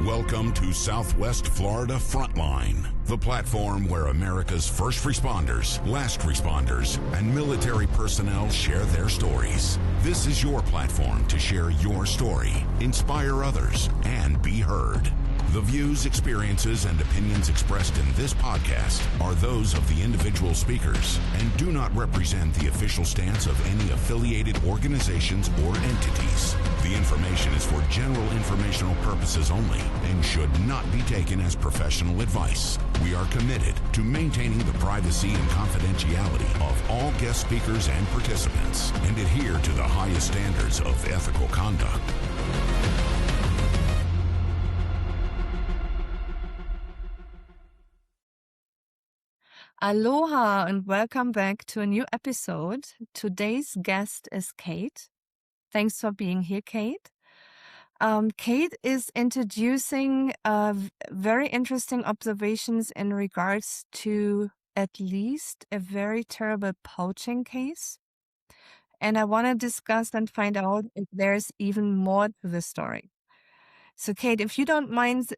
Welcome to Southwest Florida Frontline, the platform where America's first responders, last responders, and military personnel share their stories. This is your platform to share your story, inspire others, and be heard. The views, experiences, and opinions expressed in this podcast are those of the individual speakers and do not represent the official stance of any affiliated organizations or entities. The information is for general informational purposes only and should not be taken as professional advice. We are committed to maintaining the privacy and confidentiality of all guest speakers and participants and adhere to the highest standards of ethical conduct. Aloha and welcome back to a new episode. Today's guest is Kate. Thanks for being here, Kate. Kate is introducing very interesting observations in regards to at least a very terrible poaching case. And I want to discuss and find out if there's even more to the story. So, Kate, if you don't mind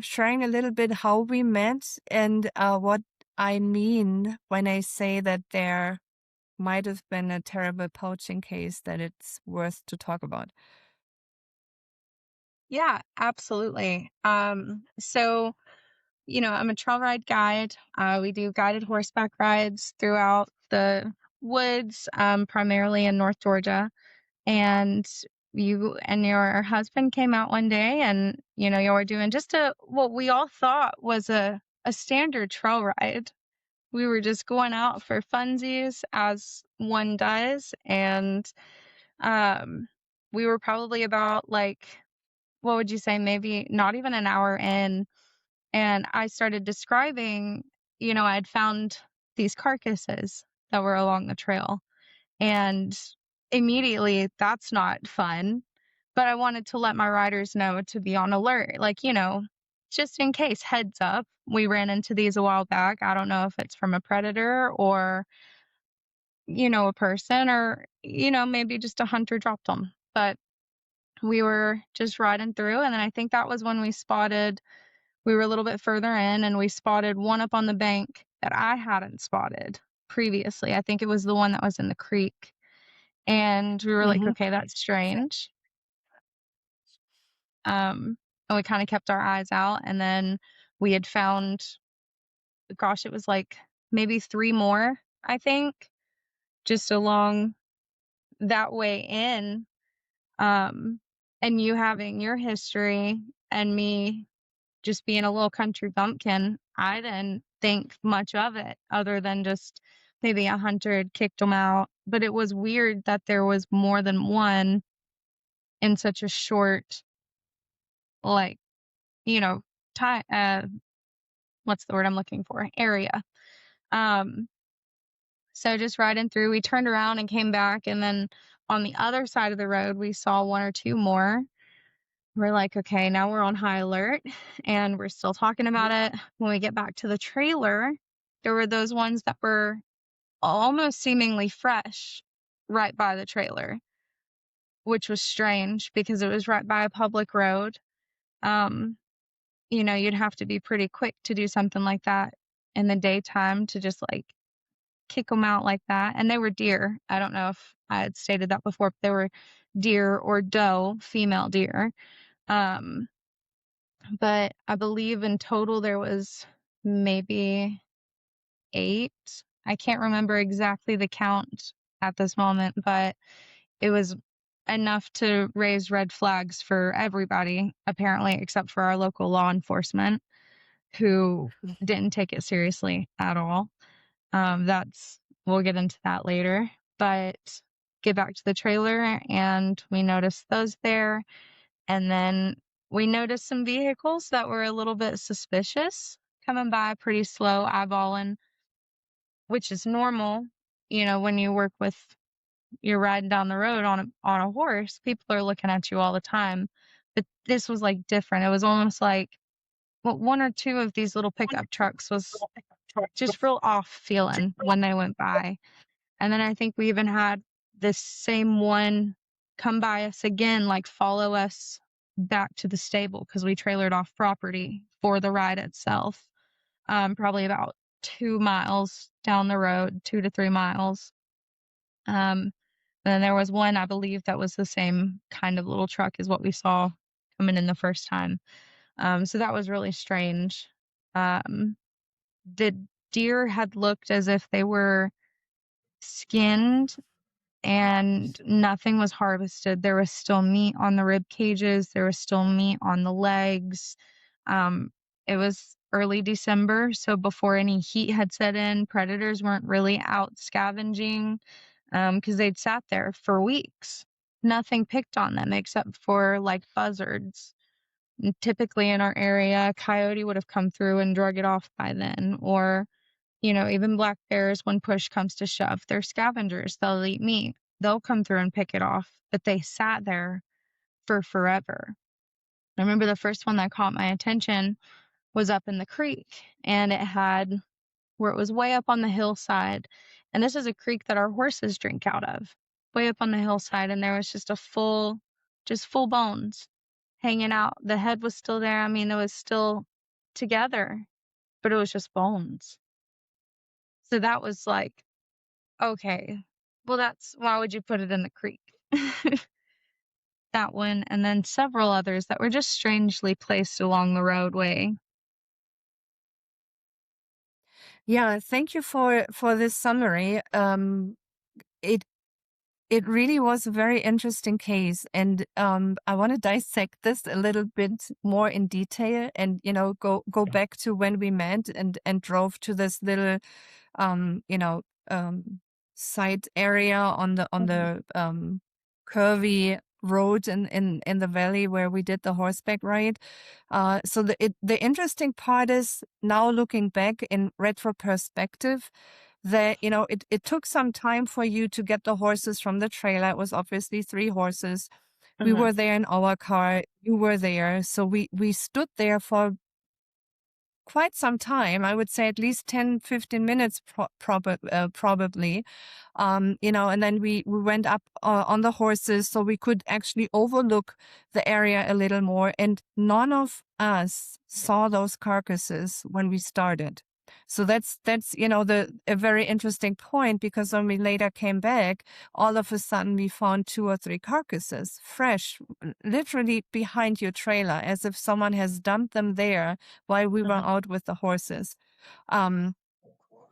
sharing a little bit how we met and what I mean when I say that there might have been a terrible poaching case that it's worth to talk about. Yeah, absolutely. So, I'm a trail ride guide. We do guided horseback rides throughout the woods, primarily in North Georgia. And you and your husband came out one day and, you were doing just what we all thought was a standard trail ride. We were just going out for funsies as one does. And we were probably about what would you say, maybe not even an hour in, and I started describing, I had found these carcasses that were along the trail. And immediately, that's not fun. But I wanted to let my riders know to be on alert. Just in case, heads up. We ran into these a while back. I don't know if it's from a predator or, a person or, maybe just a hunter dropped them. But we were just riding through. And then I think that was when we were a little bit further in and we spotted one up on the bank that I hadn't spotted previously. I think it was the one that was in the creek. And we were like, okay, that's strange. And we kind of kept our eyes out. And then we had found, gosh, it was like maybe 3 more, I think, just along that way in. And you having your history and me just being a little country bumpkin, I didn't think much of it other than just maybe a hunter had kicked them out. But it was weird that there was more than one in such a short, time. What's the word I'm looking for? Area. So just riding through, we turned around and came back. And then on the other side of the road, we saw 1 or 2 more. We're like, okay, now we're on high alert and we're still talking about it. When we get back to the trailer, there were those ones that were almost seemingly fresh right by the trailer, which was strange because it was right by a public road. You'd have to be pretty quick to do something like that in the daytime to just kick them out like that. And they were deer. I don't know if I had stated that before, but they were deer or doe, female deer. But I believe in total there was maybe 8. I can't remember exactly the count at this moment, but it was enough to raise red flags for everybody, apparently, except for our local law enforcement, who didn't take it seriously at all. We'll get into that later, but get back to the trailer and we noticed those there. And then we noticed some vehicles that were a little bit suspicious coming by pretty slow, eyeballing, which is normal. When you're riding down the road on a horse, people are looking at you all the time. But this was different. It was almost like 1 or 2 of these little pickup trucks was just real off feeling when they went by. And then I think we even had this same one come by us again, follow us back to the stable because we trailered off property for the ride itself, probably about 2 miles down the road, 2 to 3 miles. And then there was one, I believe, that was the same kind of little truck as what we saw coming in the first time. So that was really strange. The deer had looked as if they were skinned and nothing was harvested. There was still meat on the rib cages. There was still meat on the legs. It was early December, so before any heat had set in, predators weren't really out scavenging because they'd sat there for weeks. Nothing picked on them except for like buzzards. And typically in our area, a coyote would have come through and drug it off by then, or even black bears, when push comes to shove, they're scavengers. They'll eat meat. They'll come through and pick it off, but they sat there for forever. I remember the first one that caught my attention was up in the creek, and where it was way up on the hillside. And this is a creek that our horses drink out of, way up on the hillside. And there was just full bones hanging out. The head was still there. I mean, it was still together, but it was just bones. So that was like, okay, well, why would you put it in the creek? That one, and then several others that were just strangely placed along the roadway. Yeah, thank you for this summary. It really was a very interesting case, and I want to dissect this a little bit more in detail, and go back to when we met and drove to this little side area on the curvy road in the valley where we did the horseback ride. So the interesting part is, now looking back in retro perspective, that it took some time for you to get the horses from the trailer. It was obviously 3 horses. We were there in our car. You were there. So we stood there for quite some time. I would say at least 10-15 minutes probably. And then we went up on the horses so we could actually overlook the area a little more. And none of us saw those carcasses when we started. So that's a very interesting point, because when we later came back, all of a sudden we found 2 or 3 carcasses, fresh, literally behind your trailer, as if someone has dumped them there while we were out with the horses.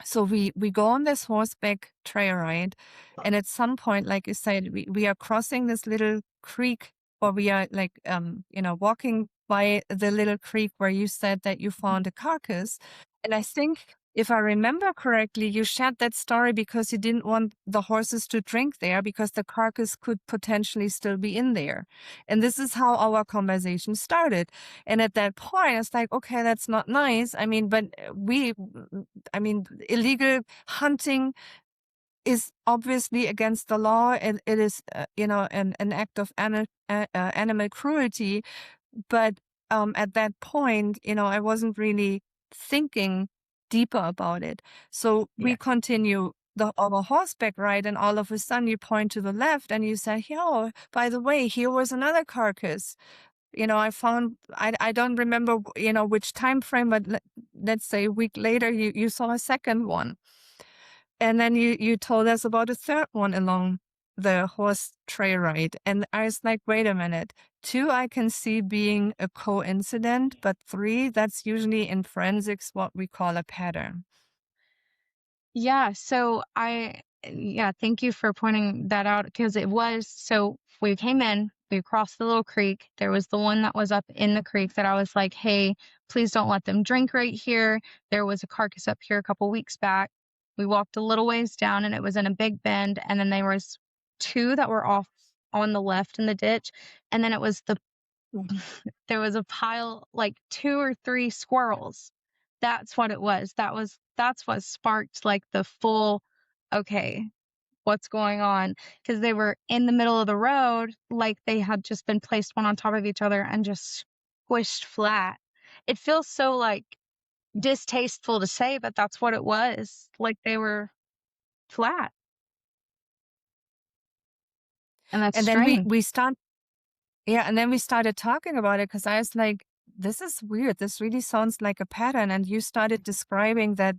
So we go on this horseback trail ride, and at some point, like you said, we are crossing this little creek, or we are like walking by the little creek where you said that you found a carcass. And I think, if I remember correctly, you shared that story because you didn't want the horses to drink there, because the carcass could potentially still be in there. And this is how our conversation started. And at that point, it's like, okay, that's not nice. I mean, but illegal hunting is obviously against the law, and it is, an act of animal cruelty. But at that point, I wasn't really thinking deeper about it. So we continue our horseback ride, and all of a sudden you point to the left and you say, "Yo, by the way, here was another carcass." I found, I don't remember, which time frame, but let's say a week later, you saw a second one. And then you told us about a third one along the horse trail ride. And I was like, wait a minute. 2, I can see being a coincidence, but 3, that's usually in forensics what we call a pattern. Yeah, so thank you for pointing that out, because so we came in, we crossed the little creek. There was the one that was up in the creek that I was like, hey, please don't let them drink right here. There was a carcass up here a couple weeks back. We walked a little ways down and it was in a big bend. And then there was 2 that were off on the left in the ditch. And then it was there was a pile, like 2 or 3 squirrels. That's what it was. That's what sparked like the full, okay, what's going on? Because they were in the middle of the road, like they had just been placed one on top of each other and just squished flat. It feels so like distasteful to say, but that's what it was. Like they were flat. And that's And then strange. we start Yeah, and then we started talking about it because I was like, this is weird. This really sounds like a pattern. And you started describing that,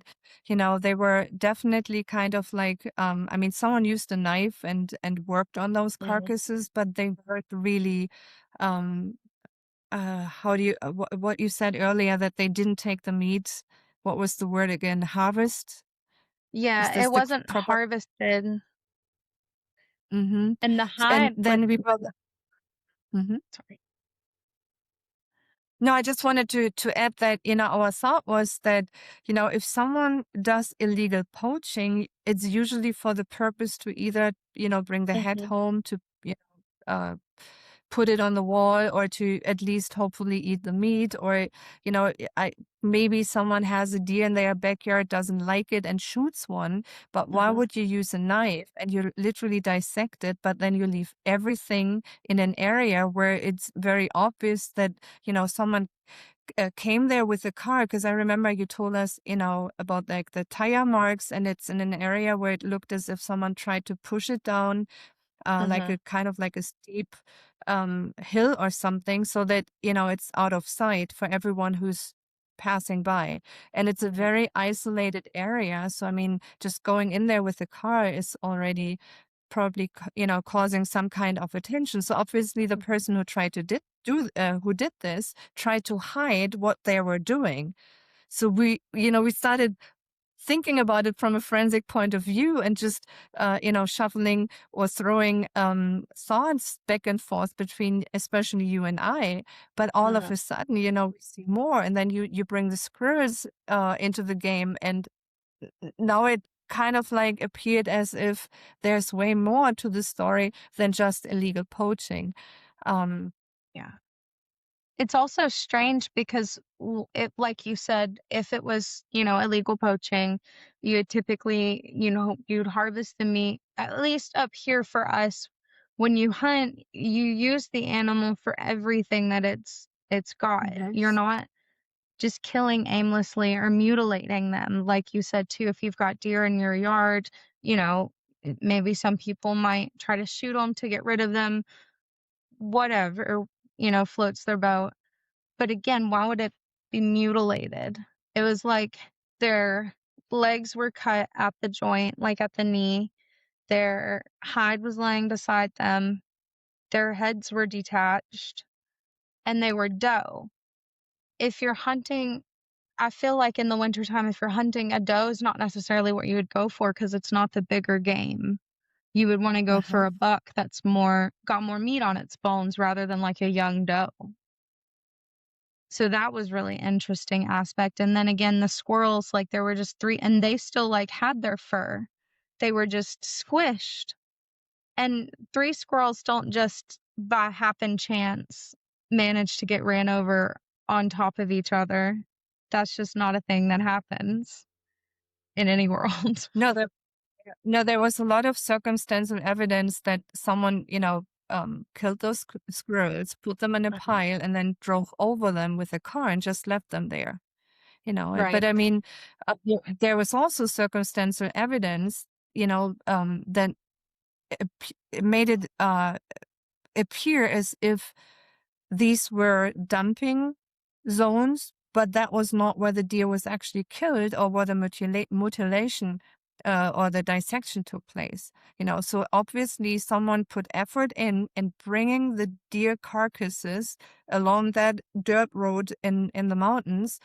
they were definitely kind of like, I mean, someone used a knife and worked on those carcasses, but they weren't really, um, how do you, what you said earlier, that they didn't take the meat. What was the word again? Harvest? Is Yeah, this it the wasn't proper? harvested, Mm-hmm. and the And hide was then we were. Mhm. sorry. No, I just wanted to add that, our thought was that, if someone does illegal poaching, it's usually for the purpose to either, bring the head Mhm, home to, put it on the wall, or to at least hopefully eat the meat, or, I maybe someone has a deer in their backyard, doesn't like it and shoots one, but why mhm, would you use a knife and you literally dissect it, but then you leave everything in an area where it's very obvious that, someone came there with a car? Because I remember you told us, about like the tire marks, and it's in an area where it looked as if someone tried to push it down, like mhm, a kind of like a steep hill or something, so that, it's out of sight for everyone who's passing by. And it's a very isolated area. So, I mean, just going in there with a car is already probably, causing some kind of attention. So obviously the person who tried to who did this tried to hide what they were doing. So we started thinking about it from a forensic point of view, and just, shuffling or throwing thoughts back and forth between especially you and I. But all of mhm. a sudden, we see more, and then you bring the squirrels into the game, and now it kind of like appeared as if there's way more to the story than just illegal poaching. Um, Yeah. It's also strange because like you said, if it was, illegal poaching, you would typically, you'd harvest the meat. At least up here for us, when you hunt, you use the animal for everything that it's got. Mhm. You're not just killing aimlessly or mutilating them. Like you said too, if you've got deer in your yard, you know, maybe some people might try to shoot them to get rid of them, whatever, floats their boat. But again, why would it be mutilated? It was like their legs were cut at the joint, like at the knee. Their hide was lying beside them. Their heads were detached and they were doe. If you're hunting, I feel like in the wintertime, if you're hunting, a doe is not necessarily what you would go for because it's not the bigger game. You would want to go Uh-huh. for a buck that's got more meat on its bones rather than like a young doe. So that was really interesting aspect. And then again, the squirrels, like there were just three, and they still like had their fur. They were just squished. And three squirrels don't just by happen chance manage to get ran over on top of each other. That's just not a thing that happens in any world. No, no, there was a lot of circumstantial evidence that someone, killed those squirrels, put them in a Mhm. pile, and then drove over them with a car and just left them there. But Right. I mean, there was also circumstantial evidence, that it made it appear as if these were dumping zones, but that was not where the deer was actually killed, or where the mutilation or the dissection took place. So obviously someone put effort in bringing the deer carcasses along that dirt road in the mountains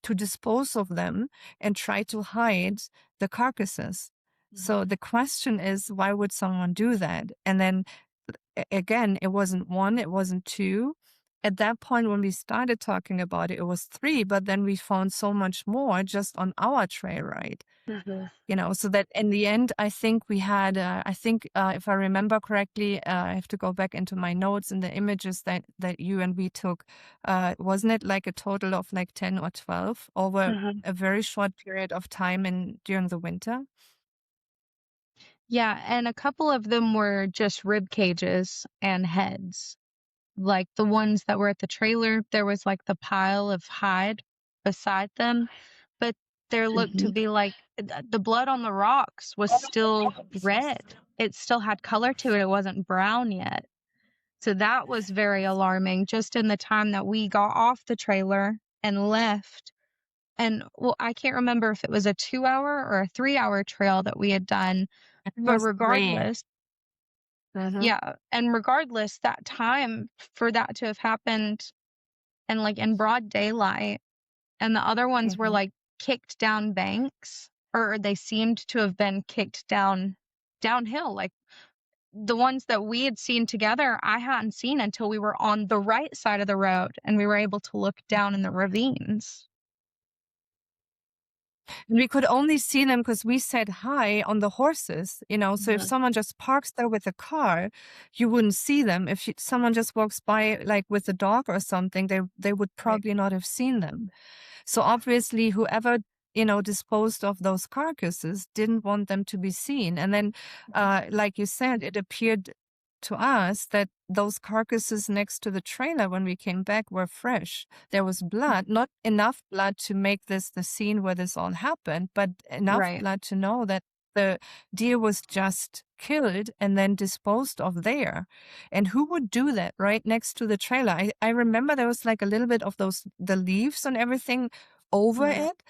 to dispose of them and try to hide the carcasses. So Mhm. the question is, why would someone do that? And then again, it wasn't one, it wasn't two. At that point, when we started talking about it, it was three, but then we found so much more just on our trail ride. Mhm. So that in the end, I think we had, if I remember correctly, I have to go back into my notes and the images that you and we took. Wasn't it like a total of like 10 or 12 over Mhm. a very short period of time during the winter? Yeah, and a couple of them were just rib cages and heads. Like the ones that were at the trailer, there was like the pile of hide beside them, but there looked to Mhm. be like the blood on the rocks was still red. It still had color to it. It wasn't brown yet. So that was very alarming, just in the time that we got off the trailer and left. And well, I can't remember if it was a 2-hour or a 3-hour trail that we had done, It but was 3. regardless, yeah, and regardless, that time for that to have happened and like in broad daylight, and the other ones were like kicked down banks, or they seemed to have been kicked downhill. Like the ones that we had seen together, I hadn't seen until we were on the right side of the road and we were able to look down in the ravines. And we could only see them because we sat high on the horses, you know. So if someone just parks there with a car, you wouldn't see them. If someone just walks by, like with a dog or something, they would probably not have seen them. So obviously, whoever, you know, disposed of those carcasses didn't want them to be seen. And then, like you said, it appeared to us that those carcasses next to the trailer when we came back were fresh. There was blood, not enough blood to make this the scene where this all happened, but enough blood to know that the deer was just killed and then disposed of there. And who would do that right next to the trailer? I remember there was like a little bit of the leaves and everything over it,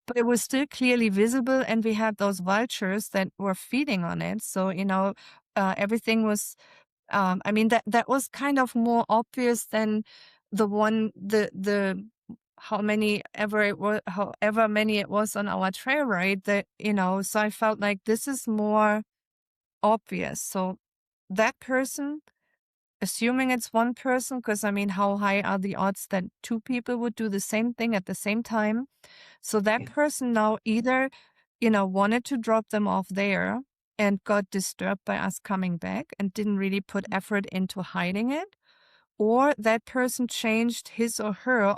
but it was still clearly visible, and we had those vultures that were feeding on it. So, you know, everything was, I mean, that was kind of more obvious than the however many it was on our trail ride, that, you know, so I felt like this is more obvious. So that person, assuming it's one person, because I mean, how high are the odds that 2 people would do the same thing at the same time? So that person now either, you know, wanted to drop them off there and got disturbed by us coming back and didn't really put effort into hiding it, or that person changed his or her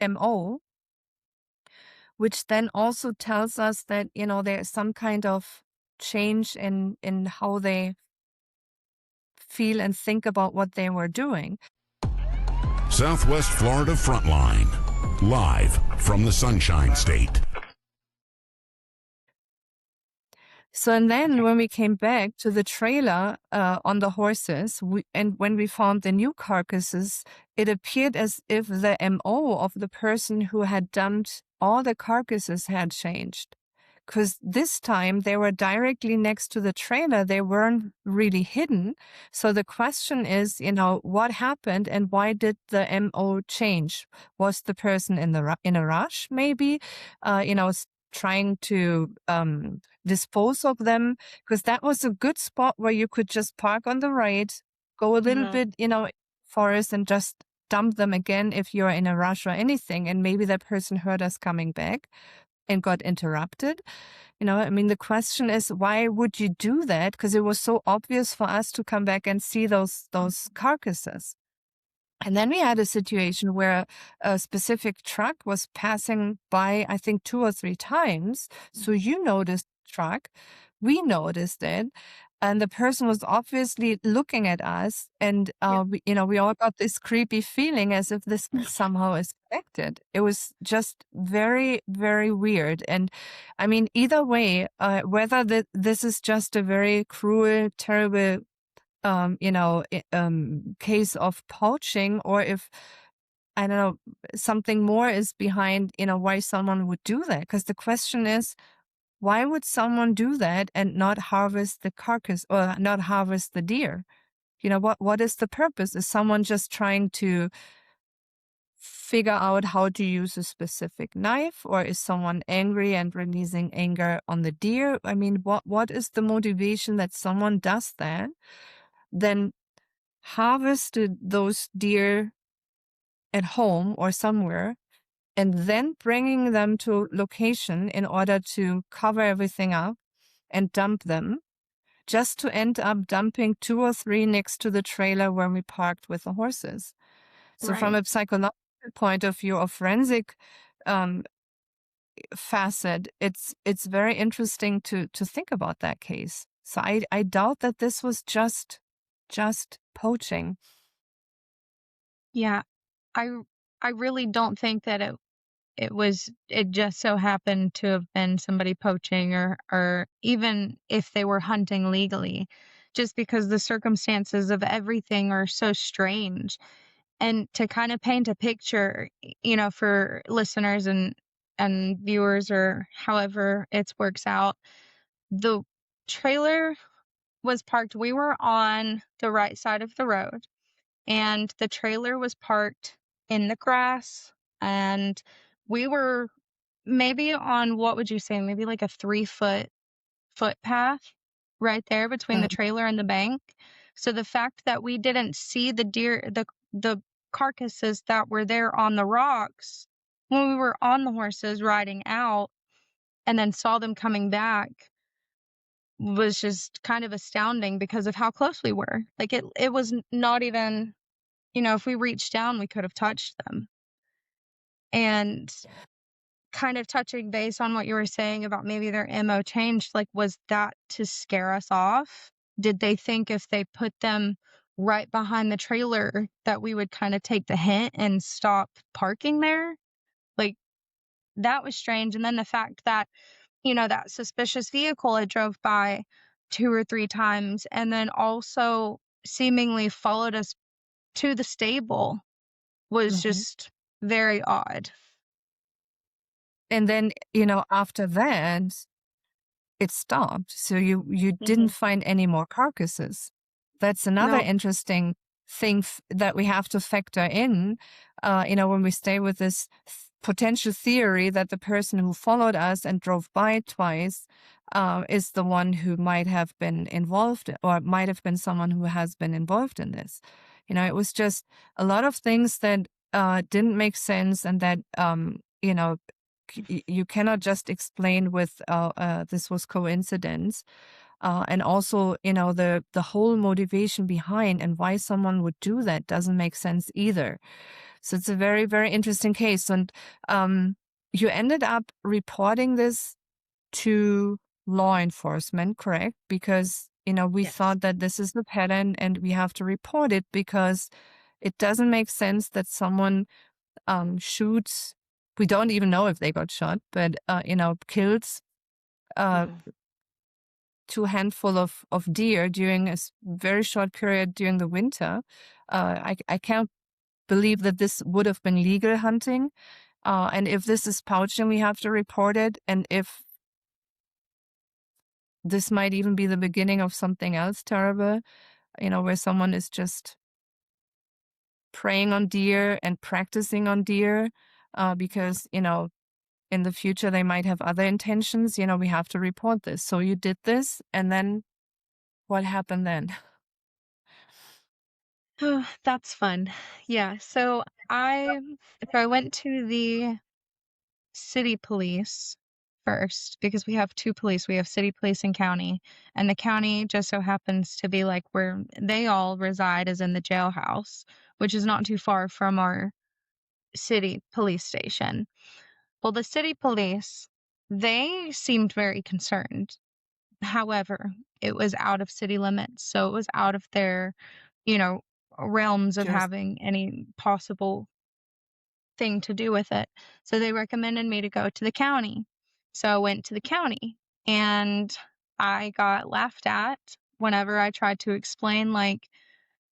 MO, which then also tells us that, you know, there's some kind of change in how they feel and think about what they were doing. Southwest Florida Frontline, live from the Sunshine State. So, and then when we came back to the trailer on the horses, when we found the new carcasses, it appeared as if the MO of the person who had dumped all the carcasses had changed. Because this time they were directly next to the trailer. They weren't really hidden. So the question is, you know, what happened and why did the MO change? Was the person in a rush, maybe, you know, trying to dispose of them? Because that was a good spot where you could just park on the right, go a little bit, you know, forest, and just dump them again if you're in a rush or anything. And maybe that person heard us coming back and got interrupted. You know, I mean, the question is, why would you do that? Because it was so obvious for us to come back and see those carcasses. And then we had a situation where a specific truck was passing by, I think 2 or 3 times. So you noticed the truck, we noticed it, and the person was obviously looking at us. And, we all got this creepy feeling as if this somehow is connected. It was just very, very weird. And I mean, either way, whether this is just a very cruel, terrible case of poaching, or if, I don't know, something more is behind, you know, why someone would do that. Because the question is, why would someone do that and not harvest the carcass or not harvest the deer? You know, what is the purpose? Is someone just trying to figure out how to use a specific knife, or is someone angry and releasing anger on the deer? I mean, what is the motivation that someone does that? Then harvested those deer at home or somewhere, and then bringing them to location in order to cover everything up and dump them, just to end up dumping 2 or 3 next to the trailer where we parked with the horses. So from a psychological point of view, or forensic facet, it's very interesting to think about that case. So I doubt that this was just poaching. Yeah, I really don't think that it just so happened to have been somebody poaching, or even if they were hunting legally. just because the circumstances of everything are so strange. And to kind of paint a picture, for listeners and viewers, or however it works out, the trailer was parked. We were on the right side of the road, and the trailer was parked in the grass, and we were maybe on, what would you say, maybe like a 3-footpath right there between the trailer and the bank. So the fact that we didn't see the deer, the carcasses that were there on the rocks when we were on the horses riding out, and then saw them coming back, was just kind of astounding because of how close we were. Like it was not even, if we reached down, we could have touched them. And kind of touching base on what you were saying about maybe their MO changed, like, was that to scare us off? Did they think if they put them right behind the trailer that we would kind of take the hint and stop parking there? Like, that was strange. And then the fact that, that suspicious vehicle had drove by 2 or 3 times and then also seemingly followed us to the stable was just very odd. And then, after that, it stopped. So you didn't find any more carcasses. That's another No. interesting thing that we have to factor in, when we stay with this potential theory that the person who followed us and drove by twice is the one who might have been involved, or might have been someone who has been involved in this. It was just a lot of things that didn't make sense, and that, you cannot just explain with this was coincidence. And also, the whole motivation behind and why someone would do that doesn't make sense either. So it's a very, very interesting case. And you ended up reporting this to law enforcement, correct? Because, we Yes. thought that this is the pattern and we have to report it, because it doesn't make sense that someone shoots. We don't even know if they got shot, but, kills 2 handful of deer during a very short period during the winter. I can't believe that this would have been legal hunting. And if this is poaching, we have to report it. And if this might even be the beginning of something else terrible, where someone is just preying on deer and practicing on deer, because, in the future they might have other intentions, we have to report this. So you did this, and then what happened then? Oh, that's fun. Yeah. So I went to the city police first, because we have 2 police. We have city police and county. And the county just so happens to be like where they all reside, is in the jailhouse, which is not too far from our city police station. Well, the city police, they seemed very concerned. However, it was out of city limits, so it was out of their, realms of having any possible thing to do with it. So they recommended me to go to the county. So I went to the county, and I got laughed at whenever I tried to explain, like,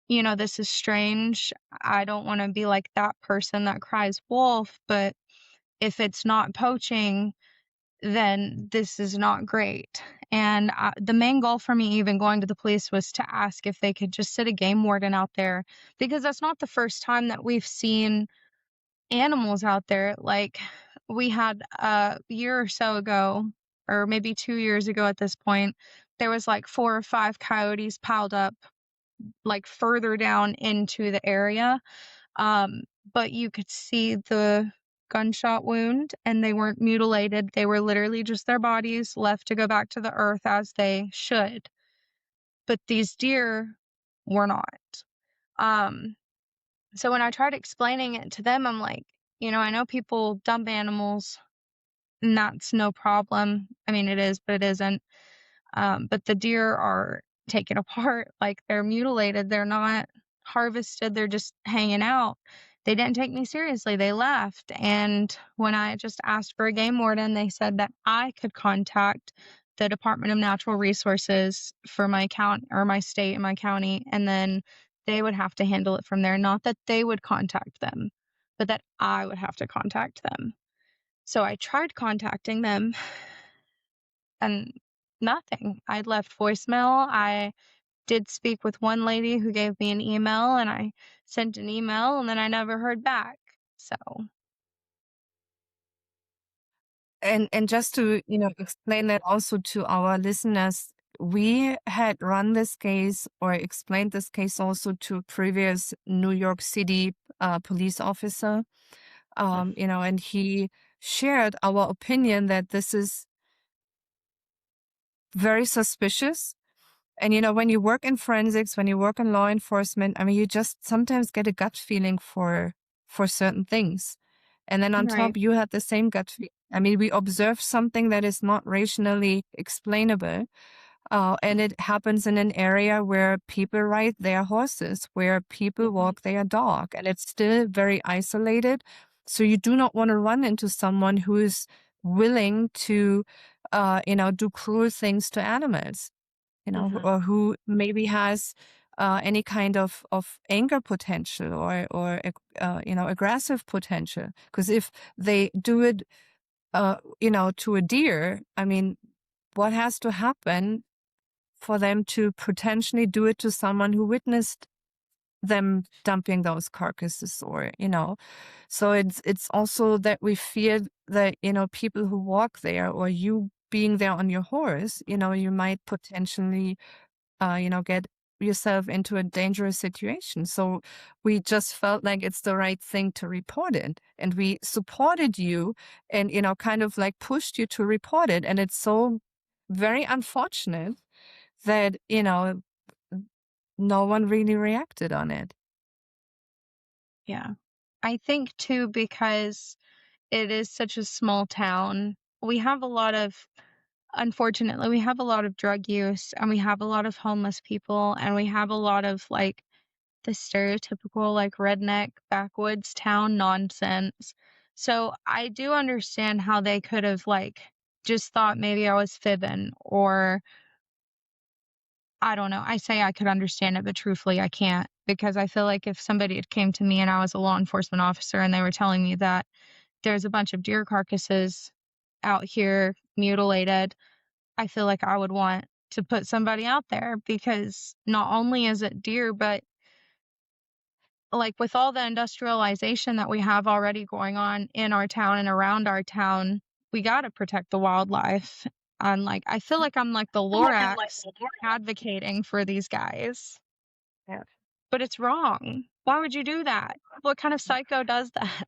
this is strange. I don't want to be like that person that cries wolf, but if it's not poaching, then this is not great. And the main goal for me even going to the police was to ask if they could just sit a game warden out there, because that's not the first time that we've seen animals out there. Like, we had a year or so ago, or maybe 2 years ago at this point, there was like 4 or 5 coyotes piled up like further down into the area. But you could see the gunshot wound, and they weren't mutilated. They were literally just their bodies left to go back to the earth as they should. But these deer were not. So when I tried explaining it to them, I'm like, I know people dump animals, and that's no problem. I mean, it is, but it isn't. But the deer are taken apart, like they're mutilated. They're not harvested. They're just hanging out. They didn't take me seriously. They left. And when I just asked for a game warden, they said that I could contact the Department of Natural Resources for my my state and my county, and then they would have to handle it from there. Not that they would contact them, but that I would have to contact them. So I tried contacting them and nothing. I'd left voicemail. I did speak with one lady who gave me an email, and I sent an email, and then I never heard back. So And just to, explain that also to our listeners, we had run this case or explained this case also to a previous New York City police officer, and he shared our opinion that this is very suspicious. And, when you work in forensics, when you work in law enforcement, I mean, you just sometimes get a gut feeling for certain things. And then on top, you had the same gut feeling. I mean, we observed something that is not rationally explainable. And it happens in an area where people ride their horses, where people walk their dog, and it's still very isolated. So you do not want to run into someone who is willing to, do cruel things to animals, or who maybe has any kind of anger potential or aggressive potential. Because if they do it, to a deer, I mean, what has to happen for them to potentially do it to someone who witnessed them dumping those carcasses, or so it's also that we fear that people who walk there, or you being there on your horse, you might potentially get yourself into a dangerous situation. So we just felt like it's the right thing to report it, and we supported you and kind of like pushed you to report it. And it's so very unfortunate that no one really reacted on it. Yeah. I think too, because it is such a small town, unfortunately, we have a lot of drug use, and we have a lot of homeless people, and we have a lot of like the stereotypical like redneck backwoods town nonsense. So I do understand how they could have like just thought maybe I was fibbing, or I don't know. I say I could understand it, but truthfully, I can't, because I feel like if somebody had came to me and I was a law enforcement officer and they were telling me that there's a bunch of deer carcasses out here mutilated, I feel like I would want to put somebody out there, because not only is it deer, but like with all the industrialization that we have already going on in our town and around our town, we got to protect the wildlife. I feel like I'm like the Lorax advocating for these guys. Yeah. But it's wrong. Why would you do that? What kind of psycho does that?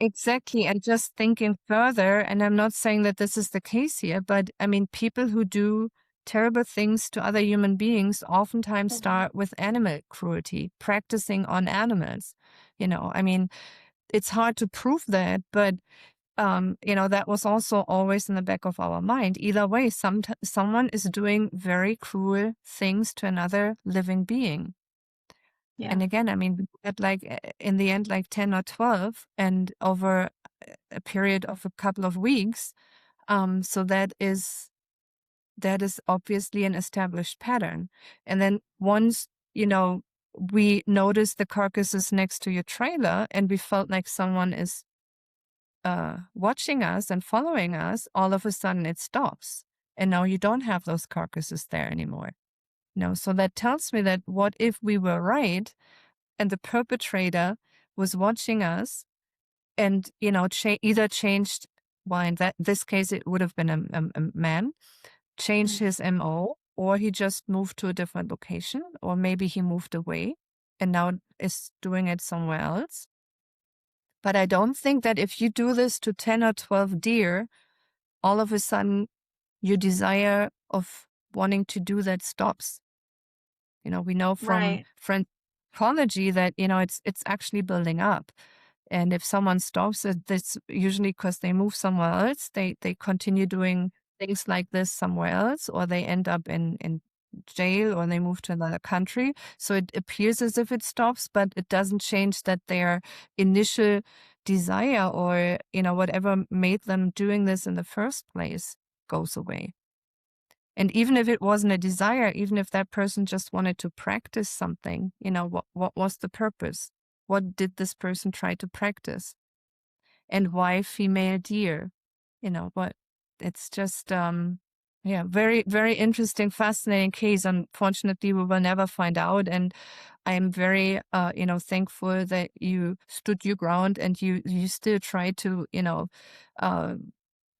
Exactly. And just thinking further, and I'm not saying that this is the case here, but I mean, people who do terrible things to other human beings oftentimes start with animal cruelty, practicing on animals. I mean, it's hard to prove that, but that was also always in the back of our mind. Either way, someone is doing very cruel things to another living being. Yeah. And again, I mean, we had like in the end, like 10 or 12, and over a period of a couple of weeks. So that is obviously an established pattern. And then once, we noticed the carcasses next to your trailer, and we felt like someone is watching us and following us, all of a sudden it stops. And now you don't have those carcasses there anymore. So that tells me that what if we were right, and the perpetrator was watching us and, either changed, well, in this case, it would have been a man, changed his MO, or he just moved to a different location, or maybe he moved away and now is doing it somewhere else. But I don't think that if you do this to 10 or 12 deer, all of a sudden your desire of wanting to do that stops. We know from psychology that, it's actually building up. And if someone stops it, that's usually because they move somewhere else. They continue doing things like this somewhere else, or they end up in jail, or they move to another country. So it appears as if it stops, but it doesn't change that their initial desire or, whatever made them doing this in the first place goes away. And even if it wasn't a desire, even if that person just wanted to practice something, what was the purpose? What did this person try to practice? And why female deer? What it's just, very, very interesting, fascinating case. Unfortunately, we will never find out. And I am very, thankful that you stood your ground and you still try to,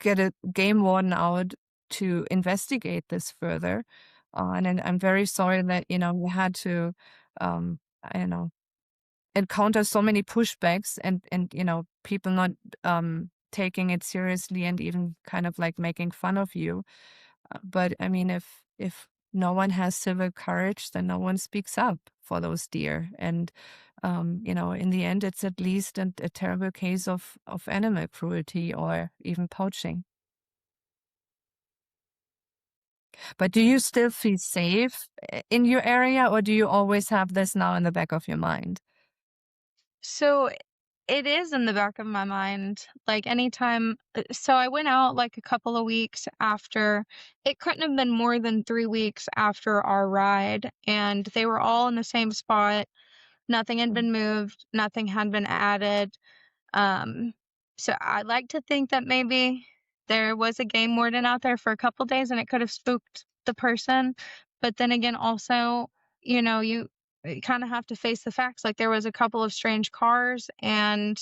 get a game warden out to investigate this further. And I'm very sorry that, we had to, I don't know, encounter so many pushbacks and people not taking it seriously and even kind of like making fun of you. But I mean, if no one has civil courage, then no one speaks up for those deer. And in the end, it's at least a terrible case of animal cruelty or even poaching. But do you still feel safe in your area, or do you always have this now in the back of your mind? So it is in the back of my mind. Like anytime, so I went out like a couple of weeks after, it couldn't have been more than 3 weeks after our ride, and they were all in the same spot. Nothing had been moved, nothing had been added. So I like to think that maybe there was a game warden out there for a couple days and it could have spooked the person. But then again, also, you kind of have to face the facts. Like there was a couple of strange cars and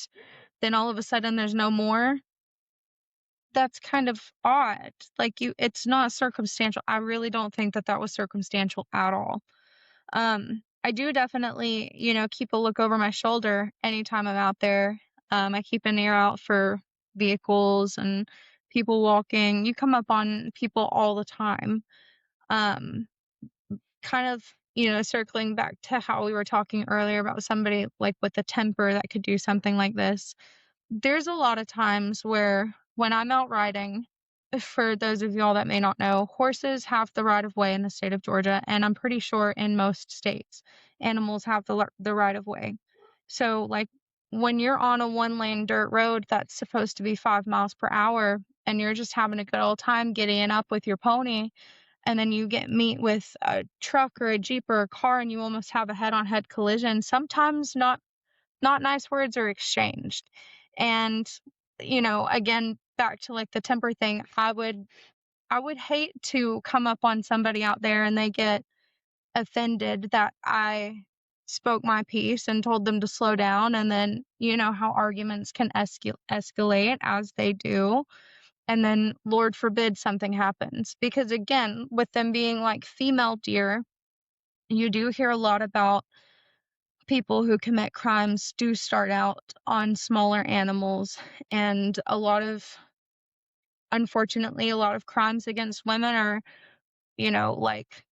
then all of a sudden there's no more. That's kind of odd. Like it's not circumstantial. I really don't think that that was circumstantial at all. I do definitely, keep a look over my shoulder anytime I'm out there. I keep an ear out for vehicles and people walking. You come up on people all the time. Um, kind of, circling back to how we were talking earlier about somebody like with a temper that could do something like this. There's a lot of times where when I'm out riding, for those of y'all that may not know, horses have the right of way in the state of Georgia, and I'm pretty sure in most states, animals have the right of way. So, like, when you're on a one-lane dirt road that's supposed to be 5 miles per hour, and you're just having a good old time getting up with your pony, and then you meet with a truck or a Jeep or a car, and you almost have a head-on-head collision, sometimes not nice words are exchanged. And, again, back to like the temper thing, I would hate to come up on somebody out there and they get offended that I spoke my piece and told them to slow down. And then, how arguments can escalate as they do. And then, Lord forbid, something happens. Because again, with them being like female deer, you do hear a lot about people who commit crimes do start out on smaller animals, and unfortunately, a lot of crimes against women are, like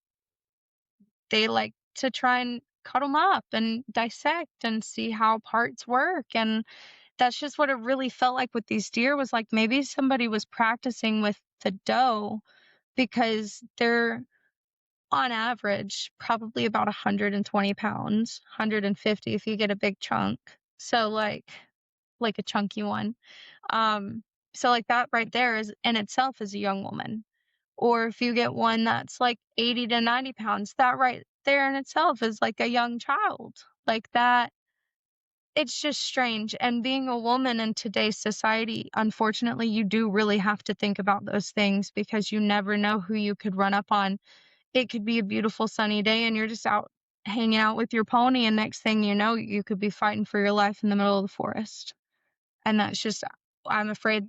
they like to try and cut them up and dissect and see how parts work. And that's just what it really felt like with these deer, was like maybe somebody was practicing with the doe, because they're on average probably about 120 pounds, 150 if you get a big chunk. So like a chunky one. So like that right there is in itself is a young woman. Or if you get one that's like 80 to 90 pounds, that right there in itself is like a young child. Like that, it's just strange. And being a woman in today's society, unfortunately, you do really have to think about those things, because you never know who you could run up on. It could be a beautiful sunny day and you're just out hanging out with your pony, and next thing you know, you could be fighting for your life in the middle of the forest. And that's just, I'm afraid,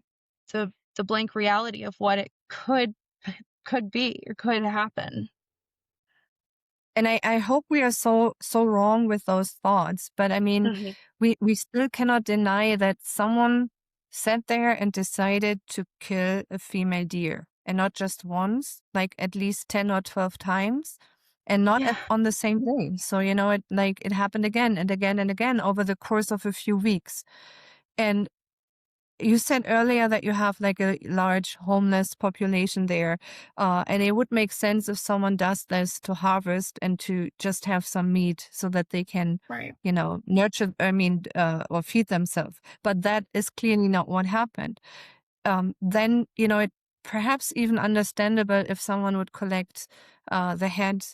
the blank reality of what it could be or could happen. And I hope we are so wrong with those thoughts. But I mean, we still cannot deny that someone sat there and decided to kill a female deer, and not just once, like at least 10 or 12 times, and not Yeah. on the same day. So, it happened again and again and again over the course of a few weeks. And you said earlier that you have like a large homeless population there, and it would make sense if someone does this to harvest and to just have some meat so that they can, Right. nurture, or feed themselves. But that is clearly not what happened. Then, it perhaps even understandable if someone would collect the head,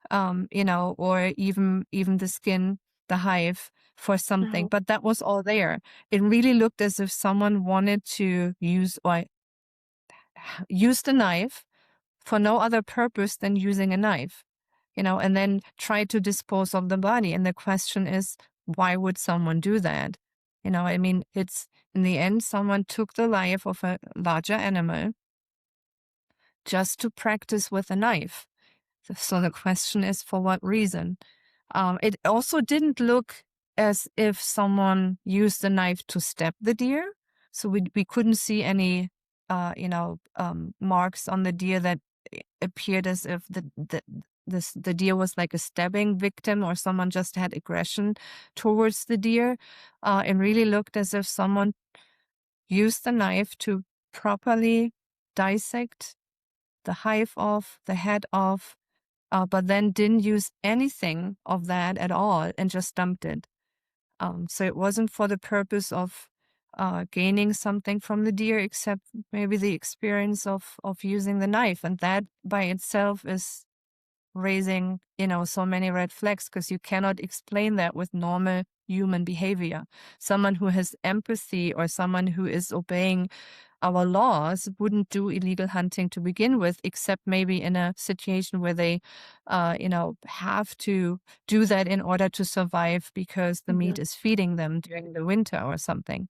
or even the skin, the hive for something. But that was all there. It really looked as if someone wanted to use the knife for no other purpose than using a knife, and then try to dispose of the body. And the question is, why would someone do that? It's in the end, someone took the life of a larger animal just to practice with a knife. So the question is, for what reason? It also didn't look as if someone used the knife to stab the deer. So we couldn't see any, marks on the deer that appeared as if the deer was like a stabbing victim or someone just had aggression towards the deer. It really looked as if someone used the knife to properly dissect the hive off, the head off, but then didn't use anything of that at all and just dumped it. So it wasn't for the purpose of gaining something from the deer, except maybe the experience of using the knife. And that by itself is raising, so many red flags, because you cannot explain that with normal human behavior. Someone who has empathy or someone who is obeying our laws wouldn't do illegal hunting to begin with, except maybe in a situation where they, have to do that in order to survive because the meat is feeding them during the winter or something,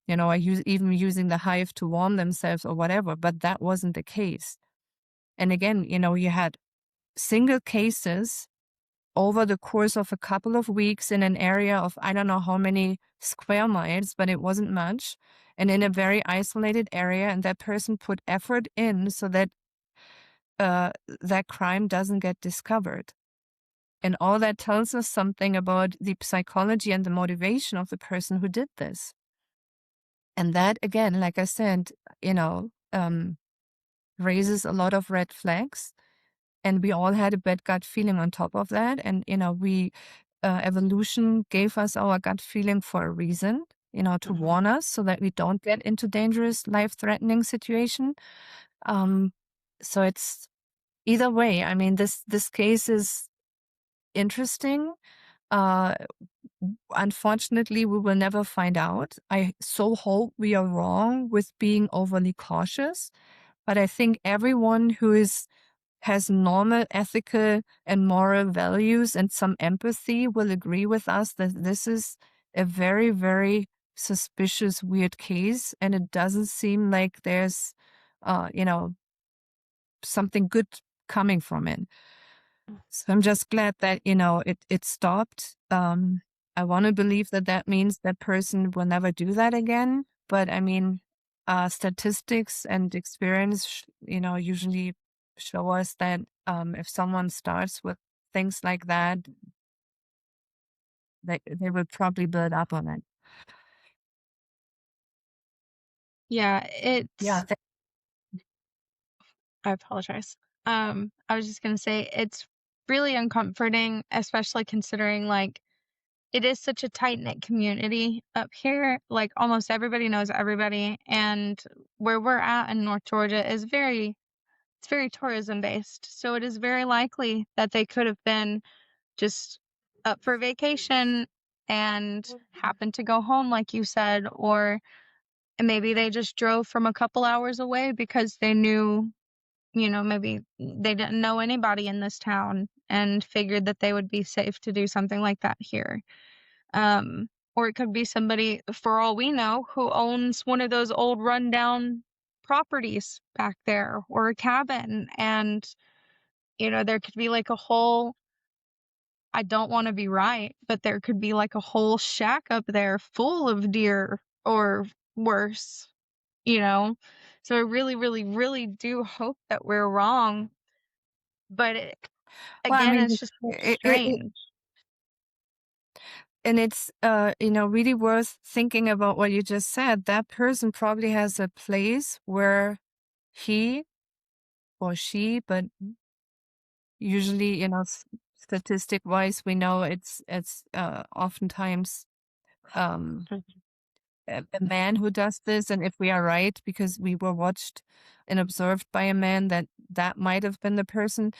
or even using the hive to warm themselves or whatever. But that wasn't the case. And again, you had single cases over the course of a couple of weeks in an area of I don't know how many square miles, but it wasn't much, and in a very isolated area, and that person put effort in so that that crime doesn't get discovered. And all that tells us something about the psychology and the motivation of the person who did this. And that, again, like I said, raises a lot of red flags. And we all had a bad gut feeling on top of that. And, evolution gave us our gut feeling for a reason, to warn us so that we don't get into dangerous, life-threatening situation. So it's either way. I mean, this case is interesting. Unfortunately, we will never find out. I so hope we are wrong with being overly cautious. But I think everyone who has normal ethical and moral values and some empathy will agree with us that this is a very, very suspicious, weird case. And it doesn't seem like there's, something good coming from it. So I'm just glad that, it stopped. I want to believe that means that person will never do that again. But I mean, statistics and experience, usually show us that if someone starts with things like that, they will probably build up on it. Yeah, Yeah. I apologize. I was just gonna say it's really uncomforting, especially considering like it is such a tight-knit community up here. Like almost everybody knows everybody, and where we're at in North Georgia is it's very tourism based. So it is very likely that they could have been just up for vacation and happened to go home, like you said, or maybe they just drove from a couple hours away because they knew, maybe they didn't know anybody in this town and figured that they would be safe to do something like that here. Or it could be somebody, for all we know, who owns one of those old rundown properties back there or a cabin. And, there could be like a whole, I don't want to be right, but there could be like a whole shack up there full of deer or worse, you know? So I really, really, really do hope that we're wrong. But Well, I again, mean, it's just so it, it, strange. and it's really worth thinking about what you just said. That person probably has a place where he or she, but usually, statistic wise, we know it's oftentimes a man who does this. And if we are right, because we were watched and observed by a man, that might have been the person.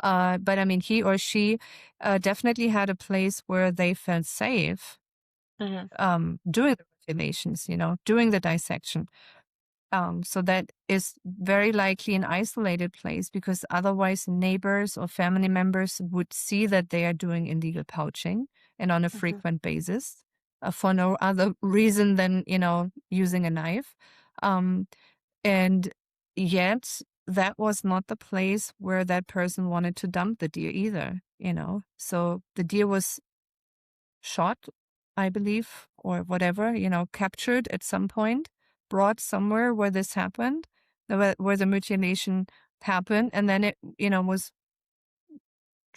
But I mean, he or she definitely had a place where they felt safe doing the regulations, doing the dissection. So that is very likely an isolated place, because otherwise neighbors or family members would see that they are doing illegal poaching and on a frequent basis for no other reason than, using a knife. And yet that was not the place where that person wanted to dump the deer either, So the deer was shot, I believe, or whatever, captured at some point, brought somewhere where this happened, where the mutilation happened, and then it, was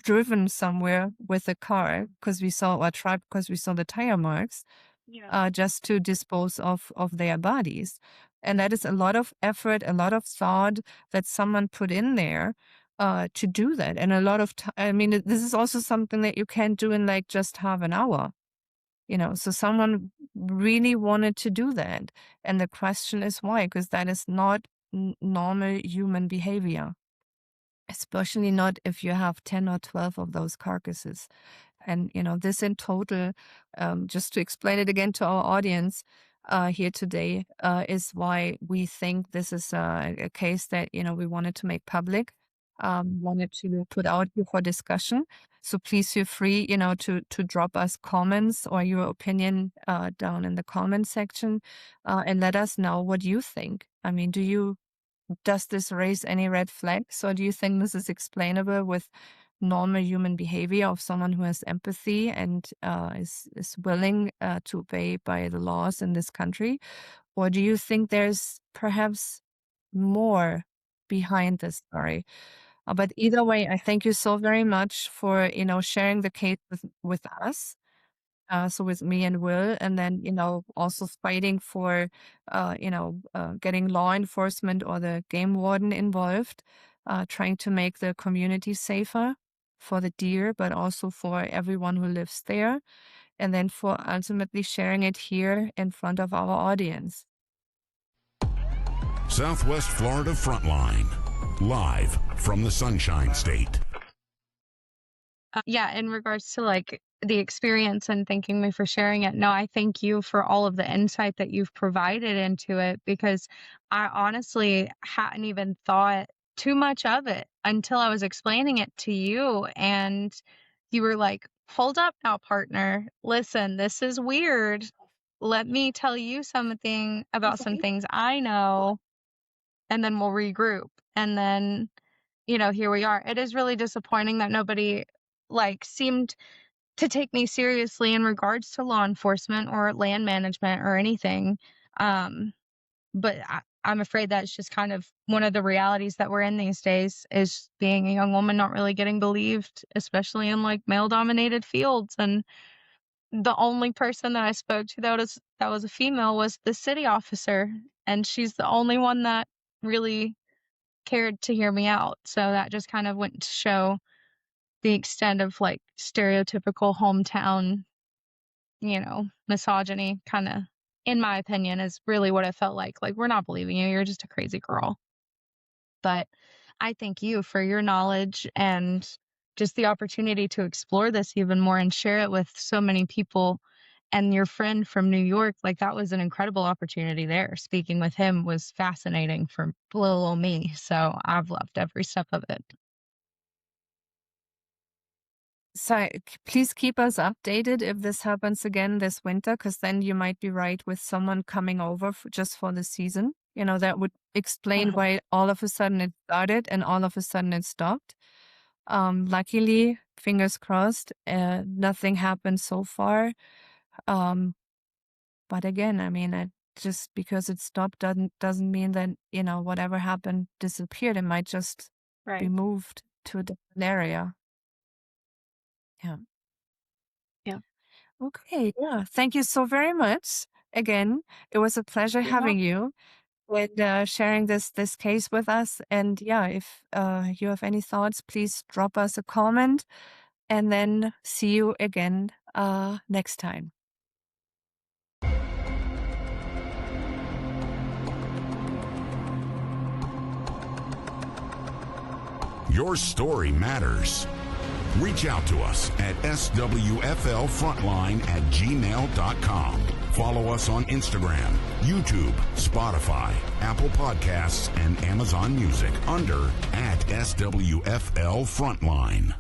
driven somewhere with a car because we saw, or truck because we saw the tire marks, just to dispose of their bodies. And that is a lot of effort, a lot of thought that someone put in there to do that. And a lot of I mean, this is also something that you can't do in like just half an hour. So someone really wanted to do that. And the question is why? Because that is not normal human behavior, especially not if you have 10 or 12 of those carcasses. And, this in total, just to explain it again to our audience here today, is why we think this is a case that, we wanted to make public, wanted to put out here for discussion. So please feel free, to drop us comments or your opinion down in the comment section and let us know what you think. I mean, does this raise any red flags, or do you think this is explainable with normal human behavior of someone who has empathy and is willing to obey by the laws in this country? Or do you think there's perhaps more behind this story? But either way, I thank you so very much for, sharing the case with us. So with me and Will, and then, also fighting for, getting law enforcement or the game warden involved, trying to make the community safer for the deer, but also for everyone who lives there, and then for ultimately sharing it here in front of our audience. Southwest Florida Frontline, live from the Sunshine State. In regards to like the experience, and thanking me for sharing it. No, I thank you for all of the insight that you've provided into it, because I honestly hadn't even thought too much of it until I was explaining it to you, and you were like, hold up now, partner. Listen, this is weird. Let me tell you something about some things I know, and then we'll regroup. And then, here we are. It is really disappointing that nobody seemed to take me seriously in regards to law enforcement or land management or anything. But I'm afraid that's just kind of one of the realities that we're in these days, is being a young woman not really getting believed, especially in like male dominated fields. And the only person that I spoke to that was a female was the city officer, and she's the only one that really cared to hear me out. So that just kind of went to show the extent of like stereotypical hometown, misogyny, kind of, in my opinion, is really what it felt like. Like, we're not believing you. You're just a crazy girl. But I thank you for your knowledge and just the opportunity to explore this even more and share it with so many people. And your friend from New York, like, that was an incredible opportunity there. Speaking with him was fascinating for little old me. So I've loved every step of it. So please keep us updated if this happens again this winter, because then you might be right with someone coming over just for the season. That would explain why all of a sudden it started and all of a sudden it stopped. Luckily, fingers crossed, nothing happened so far. But again, I mean, just because it stopped doesn't mean that, whatever happened disappeared. It might just be moved to a different area. Yeah. Yeah. Okay, yeah. Thank you so very much. Again, it was a pleasure You're having welcome. you and sharing this case with us. And yeah, if you have any thoughts, please drop us a comment, and then see you again next time. Your story matters. Reach out to us at swflfrontline@gmail.com. Follow us on Instagram, YouTube, Spotify, Apple Podcasts, and Amazon Music under @SWFL Frontline.